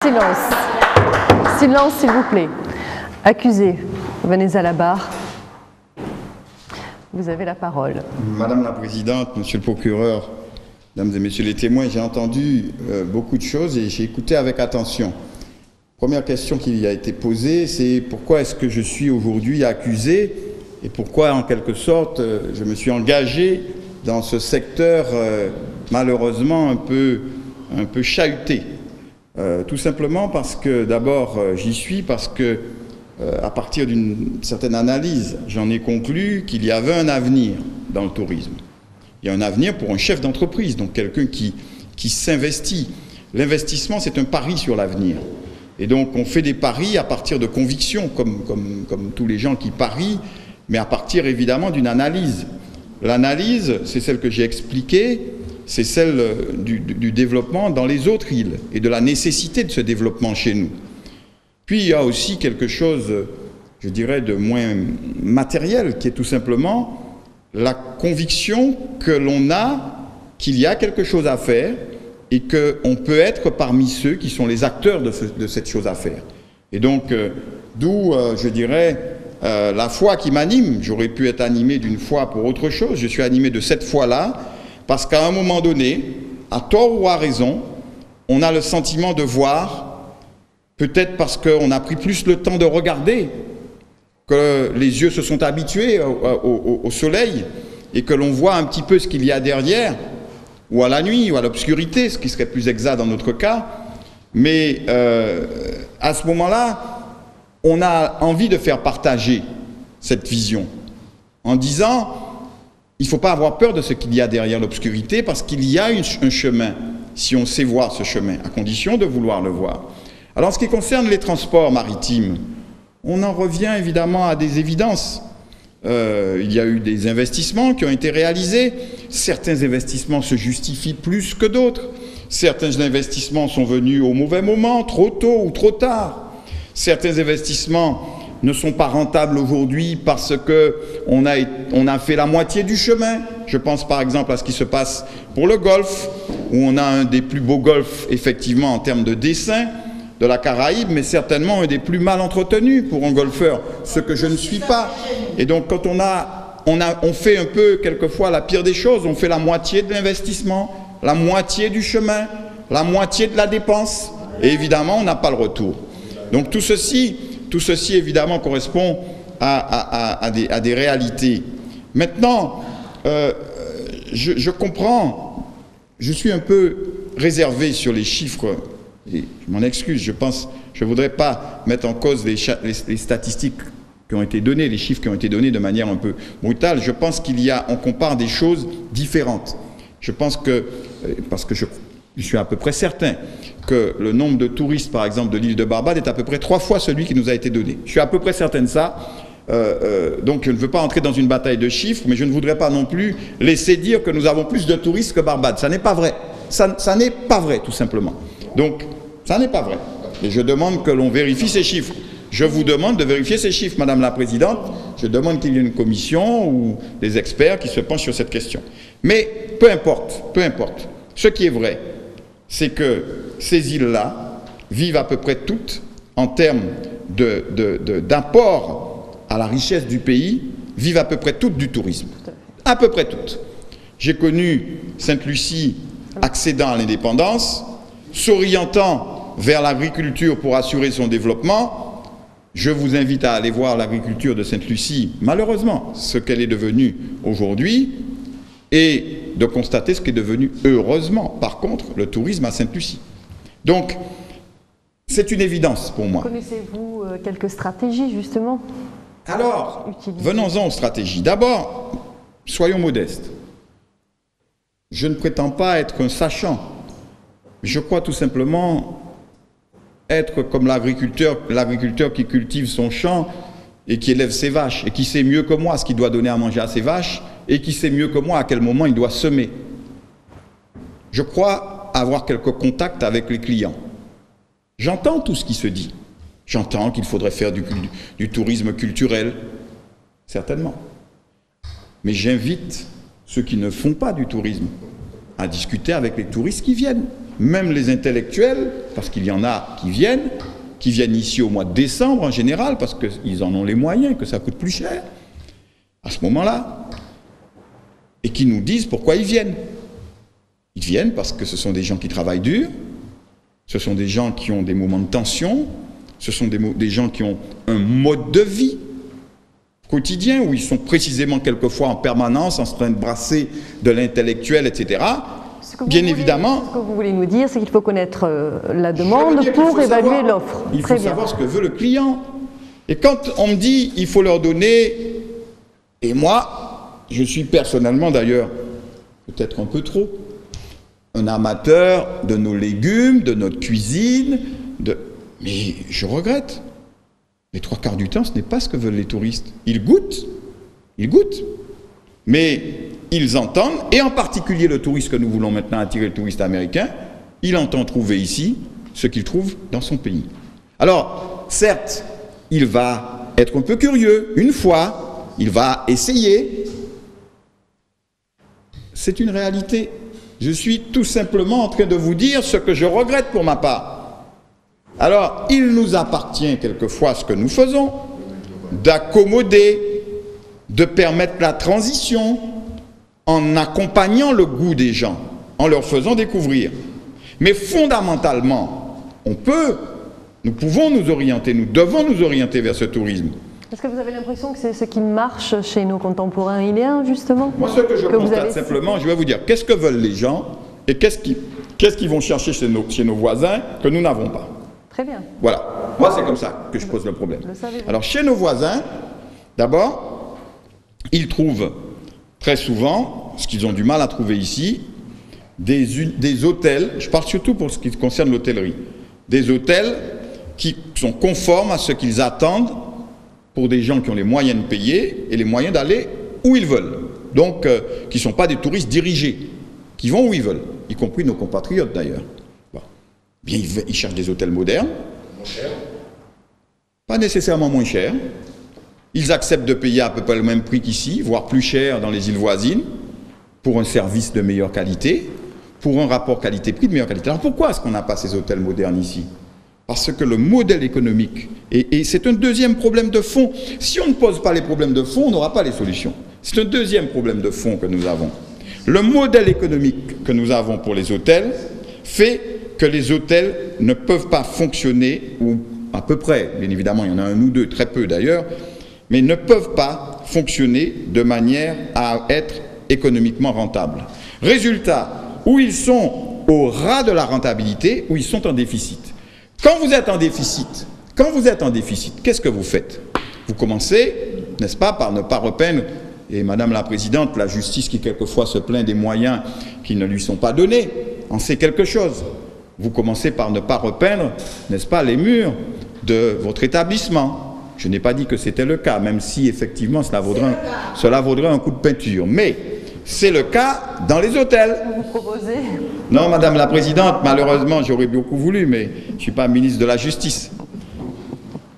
Silence. Silence, s'il vous plaît. Accusé, venez à la barre. Vous avez la parole. Madame la Présidente, Monsieur le Procureur, Mesdames et Messieurs les témoins, j'ai entendu beaucoup de choses et j'ai écouté avec attention. Première question qui a été posée, c'est pourquoi est-ce que je suis aujourd'hui accusé et pourquoi, en quelque sorte, je me suis engagé dans ce secteur malheureusement un peu chahuté. Tout simplement parce que, d'abord, j'y suis parce que, à partir d'une certaine analyse, j'en ai conclu qu'il y avait un avenir dans le tourisme. Il y a un avenir pour un chef d'entreprise, donc quelqu'un qui s'investit. L'investissement, c'est un pari sur l'avenir. Et donc, on fait des paris à partir de convictions, comme tous les gens qui parient, mais à partir, évidemment, d'une analyse. L'analyse, c'est celle que j'ai expliquée, c'est celle du développement dans les autres îles et de la nécessité de ce développement chez nous. Puis, il y a aussi quelque chose, je dirais, de moins matériel, qui est tout simplement la conviction que l'on a qu'il y a quelque chose à faire et qu'on peut être parmi ceux qui sont les acteurs de cette chose à faire. Et donc, d'où, je dirais, la foi qui m'anime. J'aurais pu être animé d'une foi pour autre chose. Je suis animé de cette foi-là parce qu'à un moment donné, à tort ou à raison, on a le sentiment de voir, peut-être parce qu'on a pris plus le temps de regarder, que les yeux se sont habitués au soleil et que l'on voit un petit peu ce qu'il y a derrière, ou à la nuit, ou à l'obscurité, ce qui serait plus exact dans notre cas. Mais à ce moment-là, on a envie de faire partager cette vision en disant il ne faut pas avoir peur de ce qu'il y a derrière l'obscurité parce qu'il y a un chemin, si on sait voir ce chemin, à condition de vouloir le voir. Alors, en ce qui concerne les transports maritimes, on en revient évidemment à des évidences. Il y a eu des investissements qui ont été réalisés. Certains investissements se justifient plus que d'autres. Certains investissements sont venus au mauvais moment, trop tôt ou trop tard. Certains investissements ne sont pas rentables aujourd'hui parce qu'on a fait la moitié du chemin. Je pense par exemple à ce qui se passe pour le golfe, où on a un des plus beaux golfs, effectivement, en termes de dessin, de la Caraïbe, mais certainement un des plus mal entretenus pour un golfeur, ce que je ne suis pas. Et donc quand on fait un peu quelquefois la pire des choses, on fait la moitié de l'investissement, la moitié du chemin, la moitié de la dépense, et évidemment on n'a pas le retour. Donc tout ceci évidemment correspond à des réalités. Maintenant, je comprends, je suis un peu réservé sur les chiffres. Et je m'en excuse, je ne voudrais pas mettre en cause les statistiques qui ont été données, les chiffres qui ont été donnés de manière un peu brutale. Je pense on compare des choses différentes. Je pense que, parce que je suis à peu près certain que le nombre de touristes, par exemple, de l'île de Barbade est à peu près 3 fois celui qui nous a été donné. Je suis à peu près certain de ça. Donc je ne veux pas entrer dans une bataille de chiffres, mais je ne voudrais pas non plus laisser dire que nous avons plus de touristes que Barbade. Ça n'est pas vrai. Ça n'est pas vrai, tout simplement. Donc, ça n'est pas vrai. Et je demande que l'on vérifie ces chiffres. Je vous demande de vérifier ces chiffres, Madame la Présidente. Je demande qu'il y ait une commission ou des experts qui se penchent sur cette question. Mais peu importe. Ce qui est vrai, c'est que ces îles-là vivent à peu près toutes, en termes d'apport à la richesse du pays, vivent à peu près toutes du tourisme. À peu près toutes. J'ai connu Sainte-Lucie accédant à l'indépendance, s'orientant vers l'agriculture pour assurer son développement. Je vous invite à aller voir l'agriculture de Sainte-Lucie, malheureusement, ce qu'elle est devenue aujourd'hui, et de constater ce qu'est devenu, heureusement, par contre, le tourisme à Sainte-Lucie. Donc, c'est une évidence pour moi. Connaissez-vous quelques stratégies, justement? Alors, venons-en aux stratégies. D'abord, soyons modestes. Je ne prétends pas être un sachant. Je crois tout simplement être comme l'agriculteur qui cultive son champ et qui élève ses vaches et qui sait mieux que moi ce qu'il doit donner à manger à ses vaches et qui sait mieux que moi à quel moment il doit semer. Je crois avoir quelques contacts avec les clients. J'entends tout ce qui se dit. J'entends qu'il faudrait faire du tourisme culturel, certainement. Mais j'invite ceux qui ne font pas du tourisme à discuter avec les touristes qui viennent. même les intellectuels, parce qu'il y en a qui viennent ici au mois de décembre en général, parce qu'ils en ont les moyens, que ça coûte plus cher, à ce moment-là, et qui nous disent pourquoi ils viennent. Ils viennent parce que ce sont des gens qui travaillent dur, ce sont des gens qui ont des moments de tension, ce sont des gens qui ont un mode de vie quotidien, où ils sont précisément quelquefois en permanence en train de brasser de l'intellectuel, etc. Bien évidemment... Ce que vous voulez nous dire, c'est qu'il faut connaître la demande pour évaluer l'offre. Il faut savoir ce que veut le client. Et quand on me dit il faut leur donner, et moi, je suis personnellement d'ailleurs, peut-être un peu trop, un amateur de nos légumes, de notre cuisine, mais je regrette. Les 3/4 du temps, ce n'est pas ce que veulent les touristes. Ils goûtent, mais ils entendent, et en particulier le touriste que nous voulons maintenant attirer, le touriste américain, il entend trouver ici ce qu'il trouve dans son pays. Alors, certes, il va être un peu curieux, une fois, il va essayer. C'est une réalité. Je suis tout simplement en train de vous dire ce que je regrette pour ma part. Alors, il nous appartient quelquefois ce que nous faisons, d'accommoder, de permettre la transition en accompagnant le goût des gens, en leur faisant découvrir. Mais fondamentalement, nous pouvons nous orienter, nous devons nous orienter vers ce tourisme. Est-ce que vous avez l'impression que c'est ce qui marche chez nos contemporains iléens, justement? Moi, ce que je constate simplement, je vais vous dire, qu'est-ce que veulent les gens et qu'est-ce qu'ils vont chercher chez nos voisins que nous n'avons pas? Très bien. Voilà. Moi, c'est comme ça que je pose le problème. Alors, chez nos voisins, d'abord, ils trouvent très souvent, ce qu'ils ont du mal à trouver ici, des hôtels, je parle surtout pour ce qui concerne l'hôtellerie, des hôtels qui sont conformes à ce qu'ils attendent pour des gens qui ont les moyens de payer et les moyens d'aller où ils veulent. Donc, qui ne sont pas des touristes dirigés, qui vont où ils veulent, y compris nos compatriotes d'ailleurs. Bien, ils cherchent des hôtels modernes, moins cher. Pas nécessairement moins cher. Ils acceptent de payer à peu près le même prix qu'ici, voire plus cher dans les îles voisines, pour un service de meilleure qualité, pour un rapport qualité-prix de meilleure qualité. Alors pourquoi est-ce qu'on n'a pas ces hôtels modernes ici? Parce que le modèle économique, et c'est un deuxième problème de fond. Si on ne pose pas les problèmes de fond, on n'aura pas les solutions. C'est un deuxième problème de fond que nous avons. Le modèle économique que nous avons pour les hôtels fait que les hôtels ne peuvent pas fonctionner, ou à peu près, bien évidemment, il y en a un ou deux, très peu d'ailleurs, mais ne peuvent pas fonctionner de manière à être économiquement rentables. Résultat, où ils sont au ras de la rentabilité, où ils sont en déficit. Quand vous êtes en déficit, qu'est-ce que vous faites? Vous commencez, n'est-ce pas, par ne pas repeindre, et Madame la Présidente, la justice qui quelquefois se plaint des moyens qui ne lui sont pas donnés, en sait quelque chose. Vous commencez par ne pas repeindre, n'est-ce pas, les murs de votre établissement. Je n'ai pas dit que c'était le cas, même si effectivement cela vaudrait un coup de peinture. Mais c'est le cas dans les hôtels. Vous proposez? Non, Madame la Présidente, malheureusement, j'aurais beaucoup voulu, mais je ne suis pas ministre de la Justice.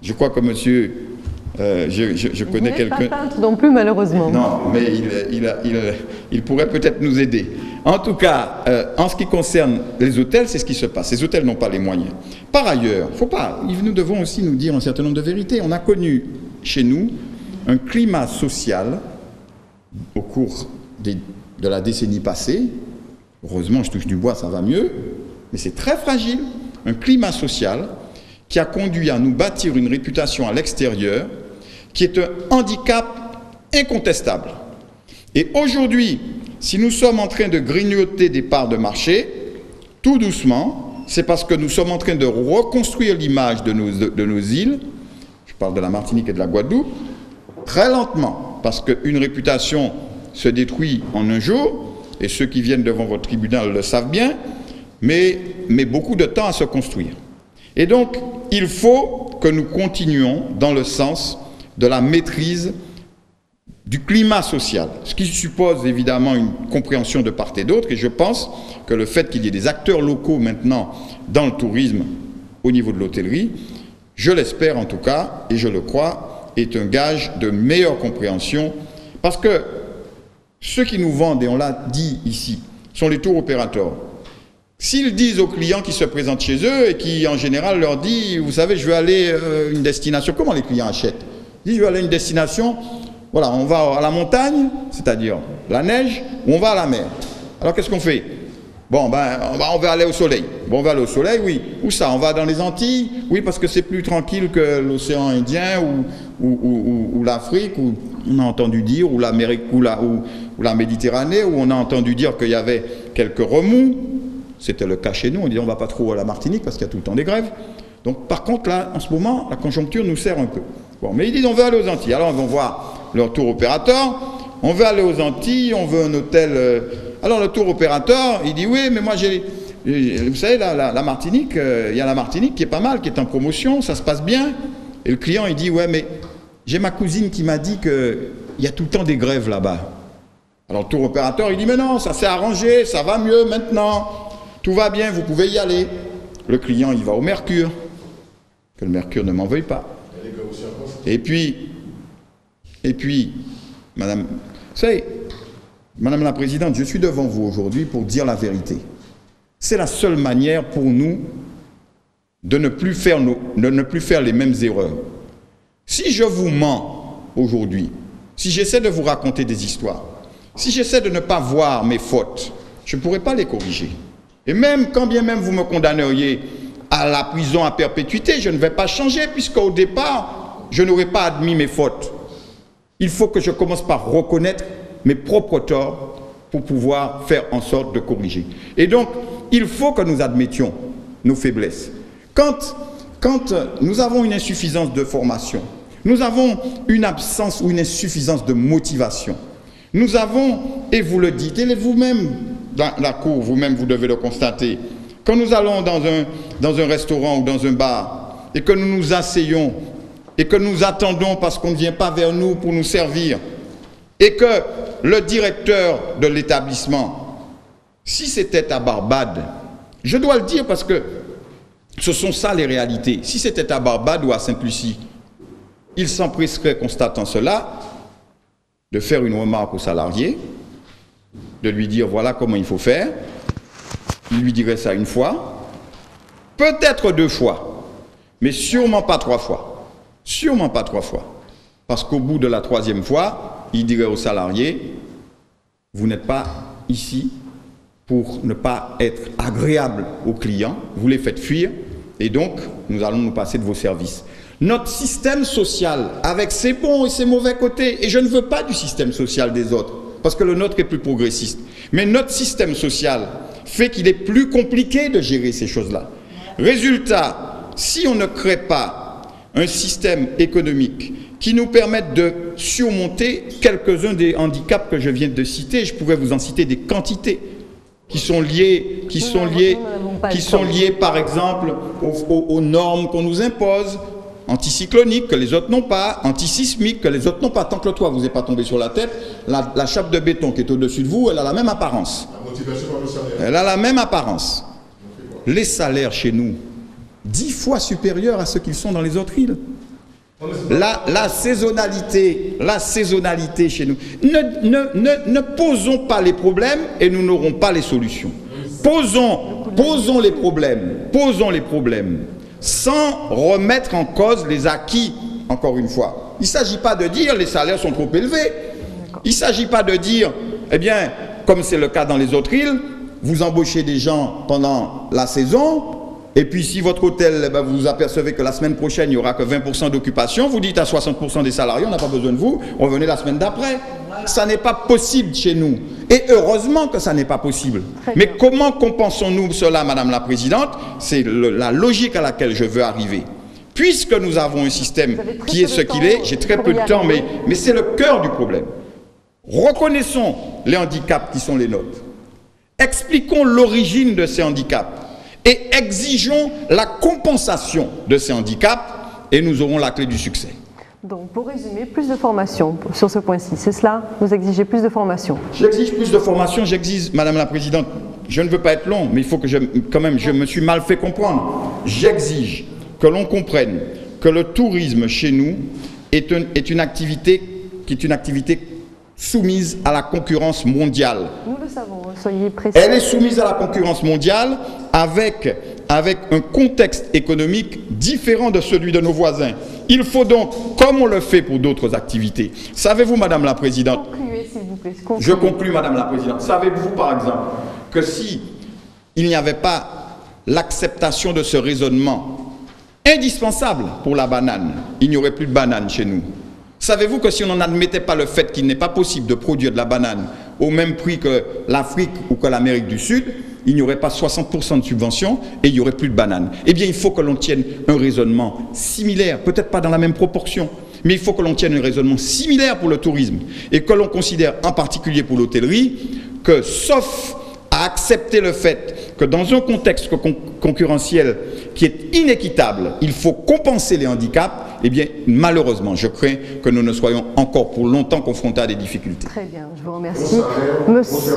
Je crois que monsieur... je connais quelqu'un... Vous n'êtes pas peintre non plus, malheureusement. Non, mais il pourrait peut-être nous aider. En tout cas, en ce qui concerne les hôtels, c'est ce qui se passe. Ces hôtels n'ont pas les moyens. Par ailleurs, nous devons aussi nous dire un certain nombre de vérités. On a connu chez nous un climat social au cours de la décennie passée. Heureusement, je touche du bois, ça va mieux. Mais c'est très fragile. Un climat social qui a conduit à nous bâtir une réputation à l'extérieur qui est un handicap incontestable. Et aujourd'hui, si nous sommes en train de grignoter des parts de marché, tout doucement, c'est parce que nous sommes en train de reconstruire l'image de nos îles, je parle de la Martinique et de la Guadeloupe, très lentement, parce qu'une réputation se détruit en un jour, et ceux qui viennent devant votre tribunal le savent bien, mais beaucoup de temps à se construire. Et donc, il faut que nous continuions dans le sens de la maîtrise du climat social, ce qui suppose évidemment une compréhension de part et d'autre, et je pense que le fait qu'il y ait des acteurs locaux maintenant dans le tourisme au niveau de l'hôtellerie, je l'espère en tout cas, et je le crois, est un gage de meilleure compréhension, parce que ceux qui nous vendent, et on l'a dit ici, sont les tour opérateurs. S'ils disent aux clients qui se présentent chez eux et qui en général leur disent, vous savez, je veux aller à une destination, comment les clients achètent? Ils disent, je veux aller à une destination, voilà, on va à la montagne, c'est-à-dire la neige, ou on va à la mer. Alors qu'est-ce qu'on fait? Bon, ben, on va aller au soleil. Bon, on va aller au soleil, oui. Où ça? On va dans les Antilles? Oui, parce que c'est plus tranquille que l'océan Indien ou l'Afrique, où on a entendu dire, ou l'Amérique, ou la Méditerranée, où on a entendu dire qu'il y avait quelques remous. C'était le cas chez nous. On dit on ne va pas trop à la Martinique parce qu'il y a tout le temps des grèves. Donc, par contre, là, en ce moment, la conjoncture nous sert un peu. Bon, mais ils disent on veut aller aux Antilles. Alors, ils vont voir leur tour opérateur. On veut aller aux Antilles, on veut un hôtel. Alors, le tour opérateur, il dit oui, mais moi, vous savez, la Martinique, il y a la Martinique qui est pas mal, qui est en promotion, ça se passe bien. Et le client, il dit ouais, mais j'ai ma cousine qui m'a dit qu'il y a tout le temps des grèves là-bas. Alors, le tour opérateur, il dit mais non, ça s'est arrangé, ça va mieux maintenant. Tout va bien, vous pouvez y aller. Le client, il va au Mercure. Que le Mercure ne m'en veuille pas. Et puis, madame, vous savez, madame la présidente, je suis devant vous aujourd'hui pour dire la vérité. C'est la seule manière pour nous de ne plus faire les mêmes erreurs. Si je vous mens aujourd'hui, si j'essaie de vous raconter des histoires, si j'essaie de ne pas voir mes fautes, je ne pourrai pas les corriger. Et même, quand bien même vous me condamneriez à la prison à perpétuité, je ne vais pas changer, puisqu'au départ, je n'aurais pas admis mes fautes. Il faut que je commence par reconnaître mes propres torts pour pouvoir faire en sorte de corriger. Et donc, il faut que nous admettions nos faiblesses. Quand nous avons une insuffisance de formation, nous avons une absence ou une insuffisance de motivation, nous avons, et vous le dites, et vous-même, dans la cour, vous-même, vous devez le constater, quand nous allons dans un restaurant ou dans un bar, et que nous nous asseyons, et que nous attendons parce qu'on ne vient pas vers nous pour nous servir, et que le directeur de l'établissement, si c'était à Barbade, je dois le dire parce que ce sont ça les réalités, si c'était à Barbade ou à Sainte-Lucie, il s'empresserait, constatant cela, de faire une remarque au salarié, de lui dire voilà comment il faut faire. Il lui dirait ça une fois, peut-être 2 fois, mais sûrement pas 3 fois. Sûrement pas 3 fois. Parce qu'au bout de la 3e fois, il dirait au salarié, vous n'êtes pas ici pour ne pas être agréable aux clients, vous les faites fuir, et donc nous allons nous passer de vos services. Notre système social, avec ses bons et ses mauvais côtés, et je ne veux pas du système social des autres, parce que le nôtre est plus progressiste, mais notre système social fait qu'il est plus compliqué de gérer ces choses-là. Résultat, si on ne crée pas un système économique qui nous permette de surmonter quelques-uns des handicaps que je viens de citer, je pourrais vous en citer des quantités qui sont liées par exemple aux normes qu'on nous impose, anticycloniques que les autres n'ont pas, antisismiques que les autres n'ont pas. Tant que le toit vous est pas tombé sur la tête, la chape de béton qui est au-dessus de vous, elle a la même apparence. Elle a la même apparence. Les salaires chez nous, 10 fois supérieurs à ceux qu'ils sont dans les autres îles. La saisonnalité chez nous. Ne posons pas les problèmes et nous n'aurons pas les solutions. Posons les problèmes sans remettre en cause les acquis, encore une fois. Il ne s'agit pas de dire les salaires sont trop élevés. Il ne s'agit pas de dire, eh bien, comme c'est le cas dans les autres îles, vous embauchez des gens pendant la saison, et puis si votre hôtel, eh bien, vous apercevez que la semaine prochaine, il n'y aura que 20% d'occupation, vous dites à 60% des salariés, on n'a pas besoin de vous, revenez la semaine d'après. Ça n'est pas possible chez nous. Et heureusement que ça n'est pas possible. Mais comment compensons-nous cela, Madame la Présidente? C'est la logique à laquelle je veux arriver. Puisque nous avons un système qui est ce qu'il est, j'ai très peu de temps, mais c'est le cœur du problème. Reconnaissons les handicaps qui sont les nôtres. Expliquons l'origine de ces handicaps et exigeons la compensation de ces handicaps et nous aurons la clé du succès. Donc, pour résumer, plus de formation sur ce point-ci, c'est cela? Vous exigez plus de formation? J'exige plus de formation, j'exige, Madame la Présidente, je ne veux pas être long, mais il faut que je me suis mal fait comprendre. J'exige que l'on comprenne que le tourisme chez nous est une activité qui est une activité soumise à la concurrence mondiale. Nous le savons, soyez précis. Elle est soumise à la concurrence mondiale avec un contexte économique différent de celui de nos voisins. Il faut donc, comme on le fait pour d'autres activités, savez-vous, Madame la Présidente, Concluez, s'il vous plaît. je conclus, Madame la Présidente, savez-vous, par exemple, que si il n'y avait pas l'acceptation de ce raisonnement indispensable pour la banane, il n'y aurait plus de banane chez nous. Savez-vous que si on n'admettait pas le fait qu'il n'est pas possible de produire de la banane au même prix que l'Afrique ou que l'Amérique du Sud, il n'y aurait pas 60% de subventions et il n'y aurait plus de bananes. Eh bien, il faut que l'on tienne un raisonnement similaire, peut-être pas dans la même proportion, mais il faut que l'on tienne un raisonnement similaire pour le tourisme et que l'on considère en particulier pour l'hôtellerie que, sauf à accepter le fait que dans un contexte concurrentiel qui est inéquitable, il faut compenser les handicaps, eh bien, malheureusement, je crains que nous ne soyons encore pour longtemps confrontés à des difficultés. Très bien, je vous remercie. Monsieur...